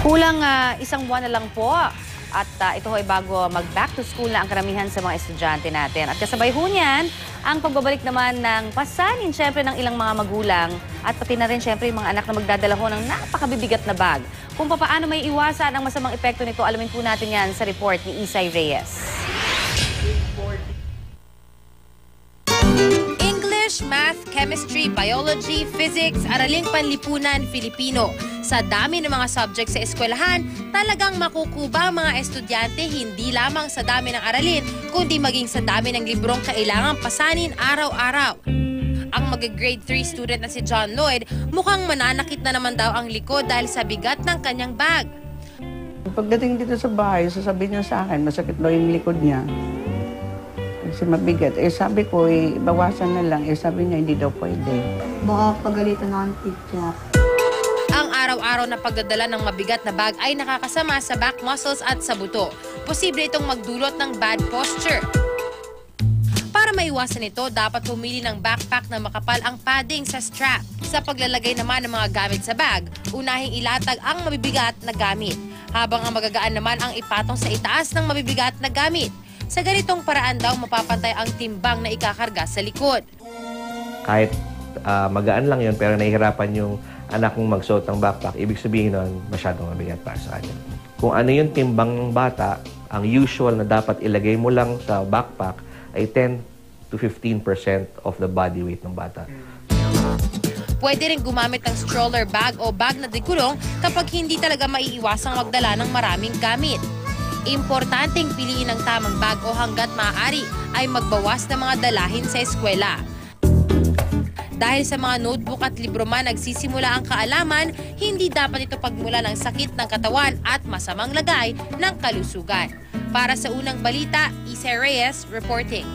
Kulang isang buwan na lang po at ito ay bago mag-back to school na ang karamihan sa mga estudyante natin. At kasabay ho niyan, ang pagbabalik naman ng pasanin syempre ng ilang mga magulang at pati na rin syempre yung mga anak na magdadala ho ng napakabibigat na bag. Kung paano may iwasan ang masamang epekto nito, alamin po natin yan sa report ni Isay Reyes. English, Math, Chemistry, Biology, Physics, Araling Panlipunan, Filipino. Sa dami ng mga subjects sa eskwelahan, talagang makukuba ang mga estudyante hindi lamang sa dami ng aralin, kundi maging sa dami ng librong kailangang pasanin araw-araw. Ang mag-grade 3 student na si John Lloyd, mukhang mananakit na naman daw ang likod dahil sa bigat ng kanyang bag. Pagdating dito sa bahay, sasabihin niya sa akin, masakit daw yung likod niya. Kasi mabigat. Sabi ko, bawasan na lang. Sabi niya, hindi daw pwede. Baka pagalitan ng teacher. Ang araw-araw na pagdadala ng mabigat na bag ay nakakasama sa back muscles at sa buto. Posible itong magdulot ng bad posture. Para maiwasan ito, dapat pumili ng backpack na makapal ang padding sa strap. Sa paglalagay naman ng mga gamit sa bag, unahing ilatag ang mabibigat na gamit, habang ang magagaan naman ang ipatong sa itaas ng mabibigat na gamit. Sa ganitong paraan daw mapapantay ang timbang na ikakarga sa likod. Kahit magaan lang yun pero nahihirapan yung anak mong magsuot ng backpack, ibig sabihin nun masyadong mabigat para sa kanya. Kung ano yung timbang ng bata, ang usual na dapat ilagay mo lang sa backpack ay 10 to 15% of the body weight ng bata. Pwede rin gumamit ng stroller bag o bag na digulong kapag hindi talaga maiiwasang magdala ng maraming gamit. Importanteng piliin ang tamang bag o hanggat maaari ay magbawas ng mga dalahin sa eskwela. Dahil sa mga notebook at libro man nagsisimula ang kaalaman, hindi dapat ito pagmula ng sakit ng katawan at masamang lagay ng kalusugan. Para sa unang balita, Isay Reyes reporting.